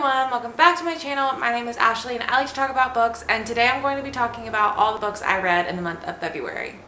everyone, welcome back to my channel. My name is Ashley and I like to talk about books, and today I'm going to be talking about all the books I read in the month of February.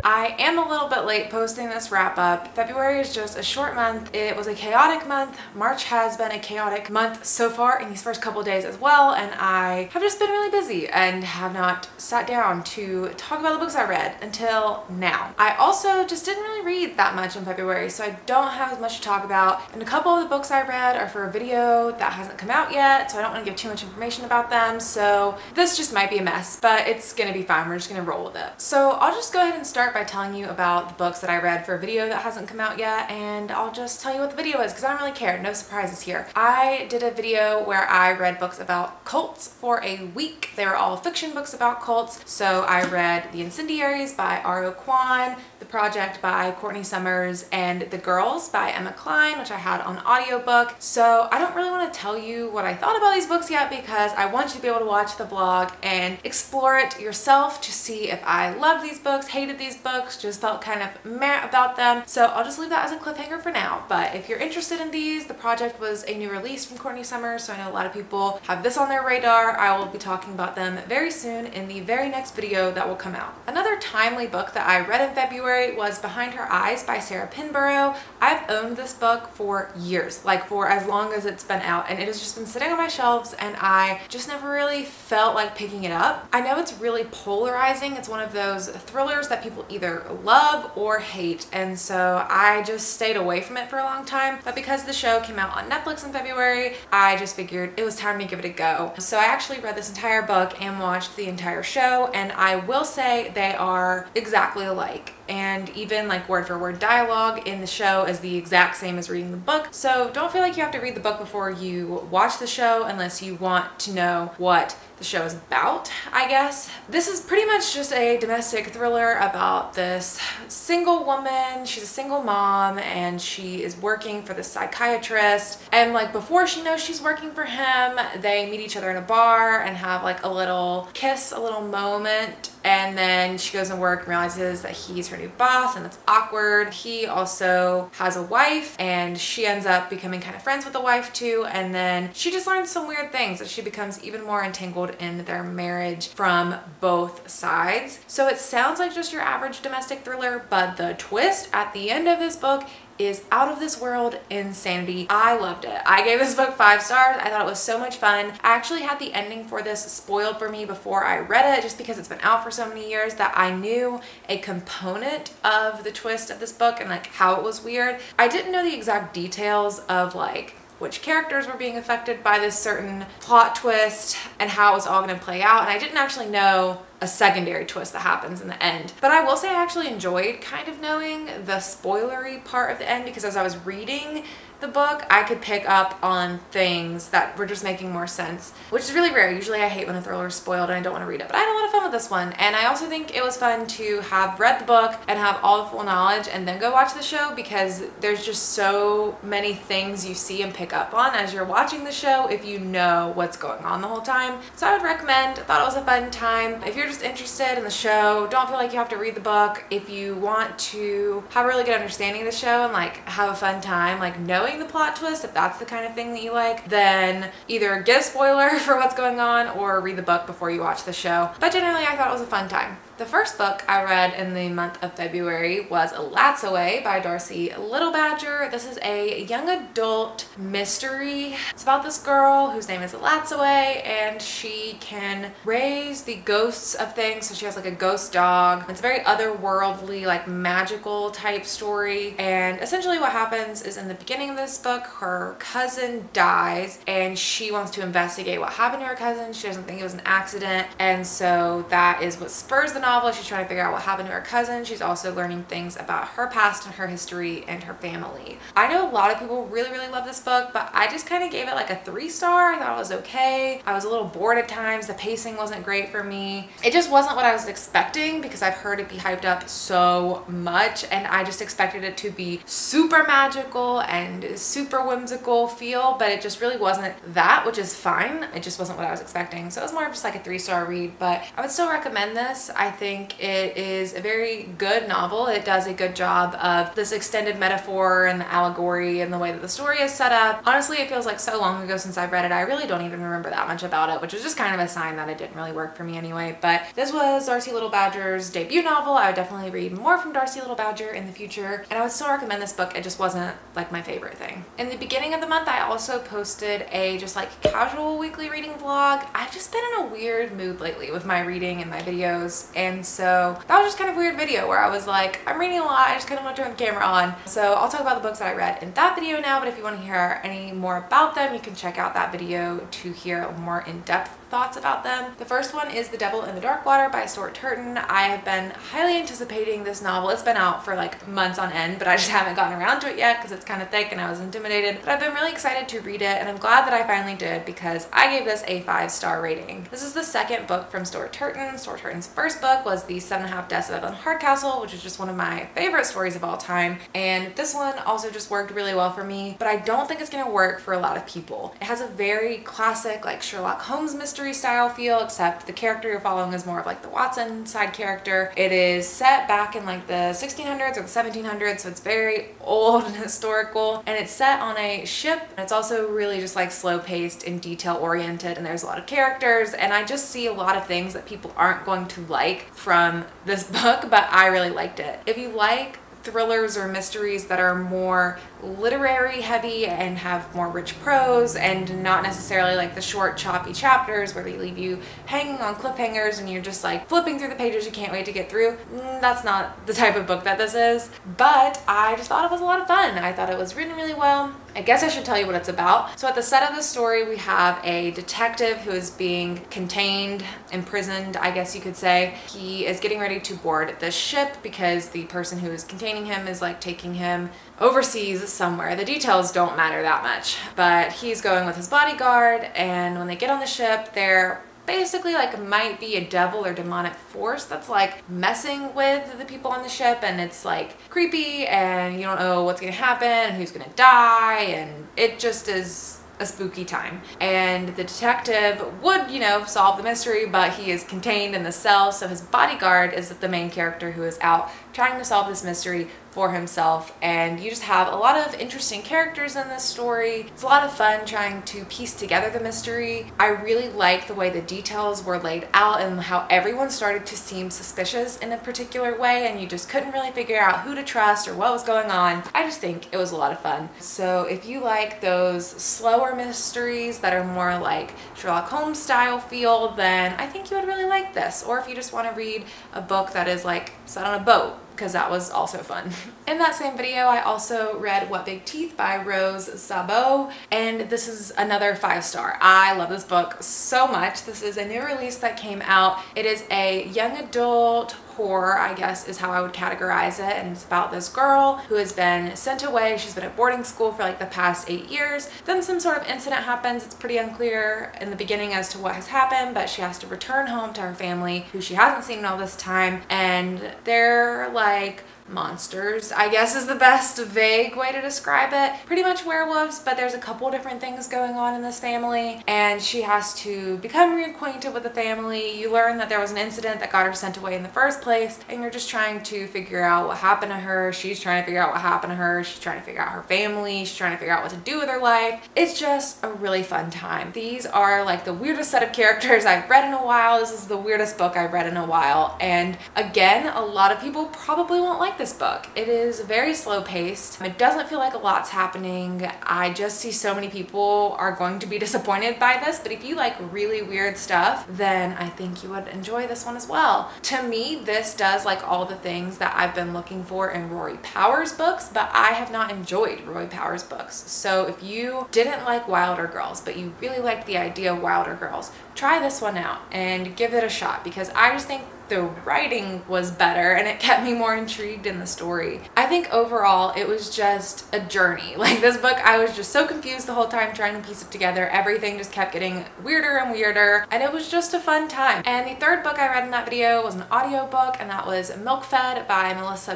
I am a little bit late posting this wrap up. February is just a short month. It was a chaotic month. March has been a chaotic month so far in these first couple days as well, and I have just been really busy and have not sat down to talk about the books I read until now. I also just didn't really read that much in February, so I don't have as much to talk about, and a couple of the books I read are for a video that hasn't come out yet, so I don't want to give too much information about them, so this just might be a mess, but it's gonna be fine. We're just gonna roll with it. So I'll just go ahead and start by telling you about the books that I read for a video that hasn't come out yet, and I'll just tell you what the video is because I don't really care. No surprises here. I did a video where I read books about cults for a week. They were all fiction books about cults. So I read The Incendiaries by R.O. Kwon, The Project by Courtney Summers, and The Girls by Emma Cline, which I had on audiobook. So I don't really want to tell you what I thought about these books yet because I want you to be able to watch the vlog and explore it yourself to see if I loved these books, hated these books, just felt kind of meh about them. So I'll just leave that as a cliffhanger for now. But if you're interested in these, The Project was a new release from Courtney Summers, so I know a lot of people have this on their radar. I will be talking about them very soon in the very next video that will come out. Another timely book that I read in February was Behind Her Eyes by Sarah Pinborough. I've owned this book for years, like for as long as it's been out, and it has just been sitting on my shelves and I just never really felt like picking it up. I know it's really polarizing. It's one of those thrillers that people either love or hate, and so I just stayed away from it for a long time, but because the show came out on Netflix in February, I just figured it was time to give it a go. So I actually read this entire book and watched the entire show, and I will say they are exactly alike. And even like word for word dialogue in the show is the exact same as reading the book. So don't feel like you have to read the book before you watch the show unless you want to know what the show is about, I guess. This is pretty much just a domestic thriller about this single woman. She's a single mom and she is working for the psychiatrist, and like before she knows she's working for him, they meet each other in a bar and have like a little kiss, a little moment, and then she goes to work and realizes that he's her new boss and it's awkward. He also has a wife and she ends up becoming kind of friends with the wife too, and then she just learns some weird things as she becomes even more entangled in their marriage from both sides. So it sounds like just your average domestic thriller, but the twist at the end of this book is out of this world insanity. I loved it. I gave this book 5 stars. I thought it was so much fun. I actually had the ending for this spoiled for me before I read it, just because it's been out for so many years that I knew a component of the twist of this book and like how it was weird. I didn't know the exact details of like which characters were being affected by this certain plot twist and how it was all going to play out, and I didn't actually know a secondary twist that happens in the end. But I will say I actually enjoyed kind of knowing the spoilery part of the end, because as I was reading the book, I could pick up on things that were just making more sense, which is really rare. Usually I hate when a thriller is spoiled and I don't want to read it, but I had a lot of fun with this one. And I also think it was fun to have read the book and have all the full knowledge and then go watch the show, because there's just so many things you see and pick up on as you're watching the show if you know what's going on the whole time. So I would recommend. I thought it was a fun time. If you're just interested in the show, don't feel like you have to read the book. If you want to have a really good understanding of the show and like have a fun time like knowing the plot twist, if that's the kind of thing that you like, then either get a spoiler for what's going on or read the book before you watch the show. But generally I thought it was a fun time. The first book I read in the month of February was Elatsoe by Darcie Little Badger. This is a young adult mystery. It's about this girl whose name is Elatsoe, and she can raise the ghosts of things. So she has like a ghost dog. It's a very otherworldly, like magical type story. And essentially what happens is in the beginning of this book, her cousin dies and she wants to investigate what happened to her cousin. She doesn't think it was an accident. And so that is what spurs the novel. She's trying to figure out what happened to her cousin. She's also learning things about her past and her history and her family. I know a lot of people really love this book, but I just kind of gave it like a 3 star. I thought it was okay. I was a little bored at times. The pacing wasn't great for me. It just wasn't what I was expecting because I've heard it be hyped up so much, and I just expected it to be super magical and super whimsical feel, but it just really wasn't that, which is fine. It just wasn't what I was expecting. So it was more of just like a 3-star read, but I would still recommend this. I think it is a very good novel. It does a good job of this extended metaphor and the allegory and the way that the story is set up. Honestly, it feels like so long ago since I've read it. I really don't even remember that much about it, which is just kind of a sign that it didn't really work for me anyway. But this was Darcie Little Badger's debut novel. I would definitely read more from Darcie Little Badger in the future, and I would still recommend this book. It just wasn't like my favorite thing. In the beginning of the month, I also posted a just like casual weekly reading vlog. I've just been in a weird mood lately with my reading and my videos, and so that was just kind of a weird video where I was like, I'm reading a lot, I just kind of want to turn the camera on. So I'll talk about the books that I read in that video now, but if you want to hear any more about them, you can check out that video to hear more in-depth thoughts about them. The first one is The Devil in the Dark Water by Stuart Turton. I have been highly anticipating this novel. It's been out for like months on end, but I just haven't gotten around to it yet because it's kind of thick and I was intimidated. But I've been really excited to read it, and I'm glad that I finally did because I gave this a 5-star rating. This is the second book from Stuart Turton. Stuart Turton's first book was The 7.5 Deaths of Evelyn Hardcastle, which is just one of my favorite stories of all time. And this one also just worked really well for me, but I don't think it's gonna work for a lot of people. It has a very classic like Sherlock Holmes mystery style feel, except the character you're following is more of like the Watson side character. It is set back in like the 1600s or the 1700s, so it's very old and historical, and it's set on a ship, and it's also really just like slow paced and detail oriented, and there's a lot of characters, and I just see a lot of things that people aren't going to like from this book, but I really liked it. If you like thrillers or mysteries that are more literary heavy and have more rich prose and not necessarily like the short choppy chapters where they leave you hanging on cliffhangers and you're just like flipping through the pages you can't wait to get through, that's not the type of book that this is. But I just thought it was a lot of fun. I thought it was written really well. I guess I should tell you what it's about. So at the set of the story, we have a detective who is being contained, imprisoned, I guess you could say. He is getting ready to board this ship because the person who is containing him is like taking him overseas somewhere. The details don't matter that much, but he's going with his bodyguard, and when they get on the ship, they're basically like might be a devil or demonic force that's like messing with the people on the ship, and it's like creepy and you don't know what's gonna happen and who's gonna die, and it just is a spooky time. And the detective would, you know, solve the mystery, but he is contained in the cell, so his bodyguard is the main character who is out trying to solve this mystery for himself. And you just have a lot of interesting characters in this story. It's a lot of fun trying to piece together the mystery. I really like the way the details were laid out and how everyone started to seem suspicious in a particular way, and you just couldn't really figure out who to trust or what was going on. I just think it was a lot of fun. So if you like those slower mysteries that are more like Sherlock Holmes style feel, then I think you would really like this. Or if you just want to read a book that is like set on a boat, because that was also fun. In that same video, I also read What Big Teeth by Rose Szabo, and this is another 5-star. I love this book so much. This is a new release that came out. It is a young adult horror, I guess is how I would categorize it, and it's about this girl who has been sent away. She's been at boarding school for like the past 8 years. Then some sort of incident happens. It's pretty unclear in the beginning as to what has happened, but she has to return home to her family, who she hasn't seen in all this time, and they're like monsters, I guess is the best vague way to describe it. Pretty much werewolves, but there's a couple different things going on in this family, and she has to become reacquainted with the family. You learn that there was an incident that got her sent away in the first place, and you're just trying to figure out what happened to her. She's trying to figure out what happened to her. She's trying to figure out her family. She's trying to figure out what to do with her life. It's just a really fun time. These are like the weirdest set of characters I've read in a while. This is the weirdest book I've read in a while, and again, a lot of people probably won't like this book. It is very slow paced. It doesn't feel like a lot's happening. I just see so many people are going to be disappointed by this, but if you like really weird stuff, then I think you would enjoy this one as well. To me, this does like all the things that I've been looking for in Rory Powers books, but I have not enjoyed Rory Powers books. So if you didn't like Wilder Girls, but you really liked the idea of Wilder Girls, try this one out and give it a shot, because I just think the writing was better and it kept me more intrigued in the story. I think overall it was just a journey. Like, this book, I was just so confused the whole time trying to piece it together. Everything just kept getting weirder and weirder, and it was just a fun time. And the third book I read in that video was an audiobook, and that was Milk Fed by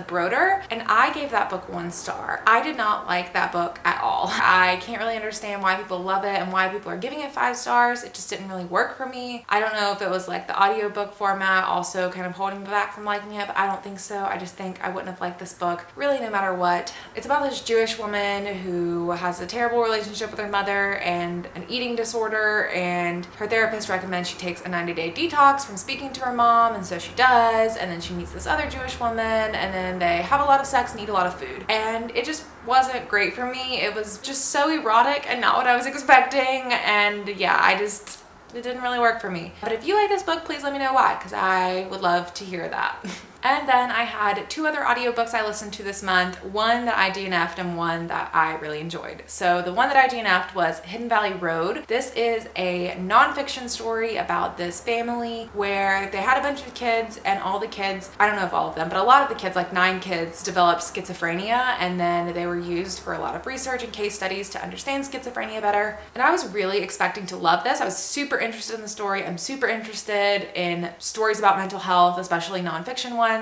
Broder, and I gave that book 1 star. I did not like that book at all. I can't really understand why people love it and why people are giving it 5 stars. It just didn't really work for me. I don't know if it was like the audiobook format also kind of holding me back from liking it, but I don't think so. I just think I wouldn't have liked this book really no matter what. It's about this Jewish woman who has a terrible relationship with her mother and an eating disorder, and her therapist recommends she takes a 90-day detox from speaking to her mom, and so she does, and then she meets this other Jewish woman, and then they have a lot of sex and eat a lot of food, and it just wasn't great for me. It was just so erotic and not what I was expecting, and yeah, it didn't really work for me. But if you like this book, please let me know why, because I would love to hear that. And then I had 2 other audiobooks I listened to this month, one that I DNFed and one that I really enjoyed. So the one that I DNFed was Hidden Valley Road. This is a nonfiction story about this family where they had a bunch of kids, and all the kids, I don't know if all of them, but a lot of the kids, like 9 kids, developed schizophrenia, and then they were used for a lot of research and case studies to understand schizophrenia better. And I was really expecting to love this. I was super interested in the story. I'm super interested in stories about mental health, especially nonfiction ones.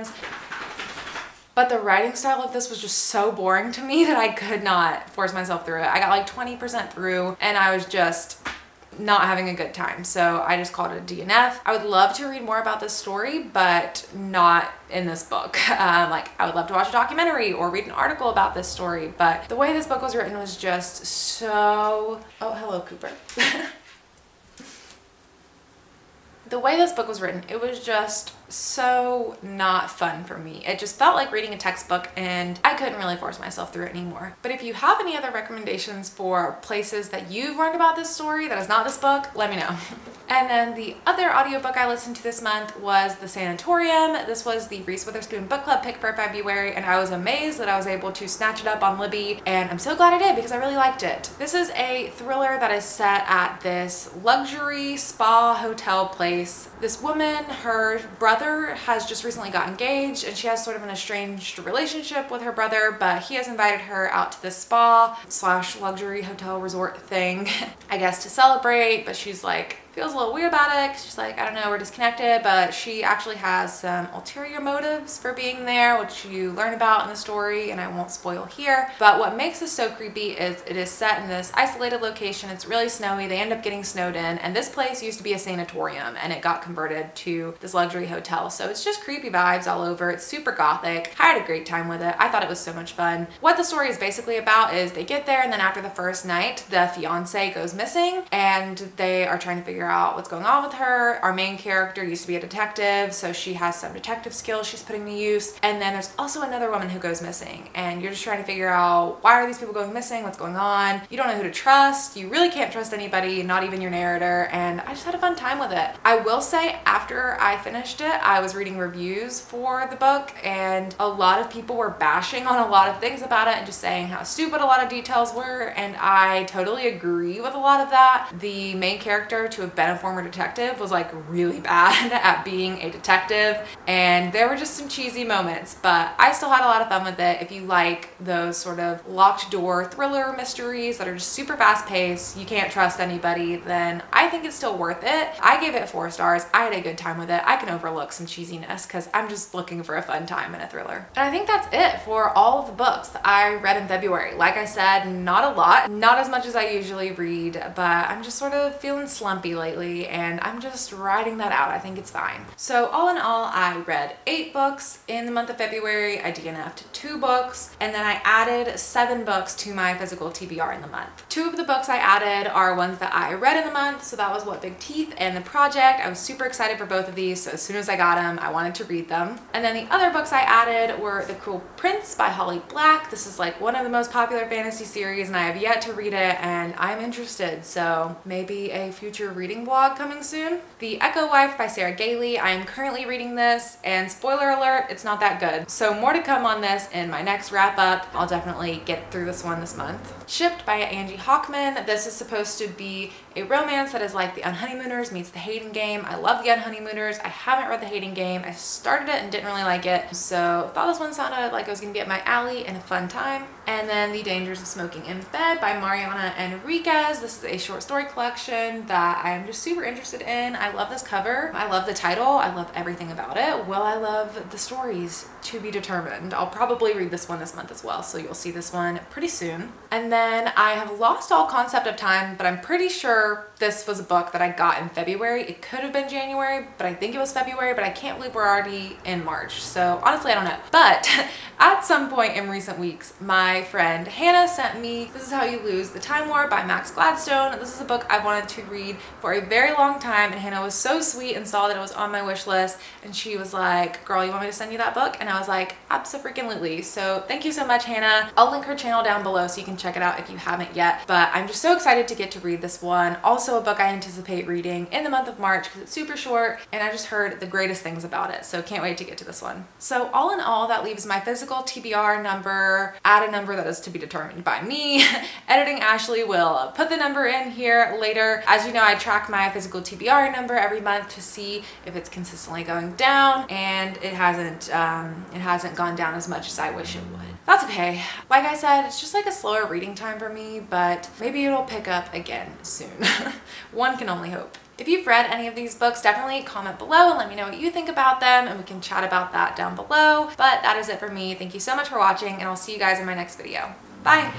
But the writing style of this was just so boring to me that I could not force myself through it. I got like 20% through and I was just not having a good time. So I just called it a DNF. I would love to read more about this story, but not in this book. Like, I would love to watch a documentary or read an article about this story, but the way this book was written was just so... Oh, hello, Cooper. The way this book was written, it was just so not fun for me. It just felt like reading a textbook, and I couldn't really force myself through it anymore. But if you have any other recommendations for places that you've learned about this story that is not this book, let me know. And then the other audiobook I listened to this month was The Sanatorium. This was the Reese Witherspoon book club pick for February, and I was amazed that I was able to snatch it up on Libby, and I'm so glad I did because I really liked it. This is a thriller that is set at this luxury spa hotel place. This woman, her brother has just recently got engaged, and she has sort of an estranged relationship with her brother, but he has invited her out to this spa slash luxury hotel resort thing, I guess, to celebrate, but she's like, feels a little weird about it because she's like, I don't know, we're disconnected, but she actually has some ulterior motives for being there, which you learn about in the story, and I won't spoil here. But what makes this so creepy is it is set in this isolated location. It's really snowy. They end up getting snowed in, and this place used to be a sanatorium, and it got converted to this luxury hotel. So it's just creepy vibes all over. It's super gothic. I had a great time with it. I thought it was so much fun. What the story is basically about is they get there, and then after the first night, the fiance goes missing, and they are trying to figure out what's going on with her. Our main character used to be a detective, so she has some detective skills she's putting to use. And then there's also another woman who goes missing, and you're just trying to figure out, why are these people going missing? What's going on? You don't know who to trust. You really can't trust anybody, not even your narrator, and I just had a fun time with it. I will say, after I finished it, I was reading reviews for the book, and a lot of people were bashing on a lot of things about it and just saying how stupid a lot of details were, and I totally agree with a lot of that. The main character, to have been a former detective, was like really bad at being a detective, and there were just some cheesy moments, but I still had a lot of fun with it. If you like those sort of locked door thriller mysteries that are just super fast paced, you can't trust anybody, then I think it's still worth it. I gave it 4 stars. I had a good time with it. I can overlook some cheesiness because I'm just looking for a fun time in a thriller. And I think that's it for all of the books that I read in February. Like I said, not a lot, not as much as I usually read, but I'm just sort of feeling slumpy lately, and I'm just riding that out. I think it's fine. So all in all, I read 8 books in the month of February. I DNFed 2 books, and then I added 7 books to my physical TBR in the month. 2 of the books I added are ones that I read in the month, so that was What Big Teeth and The Project. I was super excited for both of these, so as soon as I got them, I wanted to read them. And then the other books I added were The Cruel Prince by Holly Black. This is like one of the most popular fantasy series, and I have yet to read it, and I'm interested, so maybe a future reading vlog coming soon. The Echo Wife by Sarah Gailey. I am currently reading this, and spoiler alert, it's not that good. So more to come on this in my next wrap up. I'll definitely get through this one this month. Shipped by Angie Hockman. This is supposed to be a romance that is like The Unhoneymooners meets The Hating Game. I love The Unhoneymooners. I haven't read The Hating Game. I started it and didn't really like it, so thought this one sounded like it was gonna be up my alley and a fun time. And then The Dangers of Smoking in Bed by Mariana Enriquez. This is a short story collection that I am just super interested in. I love this cover. I love the title. I love everything about it. Will I love the stories? To be determined. I'll probably read this one this month as well, so you'll see this one pretty soon. And then I have lost all concept of time, but I'm pretty sure this was a book that I got in February. It could have been January, but I think it was February, but I can't believe we're already in March. So honestly, I don't know. But at some point in recent weeks, my friend Hannah sent me This Is How You Lose the Time War by Max Gladstone. This is a book I've wanted to read for a very long time, and Hannah was so sweet and saw that it was on my wish list, and she was like, girl, you want me to send you that book? And I was like, abso-freaking-lutely. So thank you so much, Hannah. I'll link her channel down below so you can check it out if you haven't yet. But I'm just so excited to get to read this one. Also a book I anticipate reading in the month of March because it's super short and I just heard the greatest things about it. So can't wait to get to this one. So all in all, that leaves my physical TBR number at a number that is to be determined by me. Editing Ashley will put the number in here later. As you know, I track my physical TBR number every month to see if it's consistently going down, and it hasn't gone down as much as I wish it would. That's okay. Like I said, it's just like a slower reading time for me, but maybe it'll pick up again soon. One can only hope. If you've read any of these books, definitely comment below and let me know what you think about them, and we can chat about that down below. But that is it for me. Thank you so much for watching, and I'll see you guys in my next video. Bye!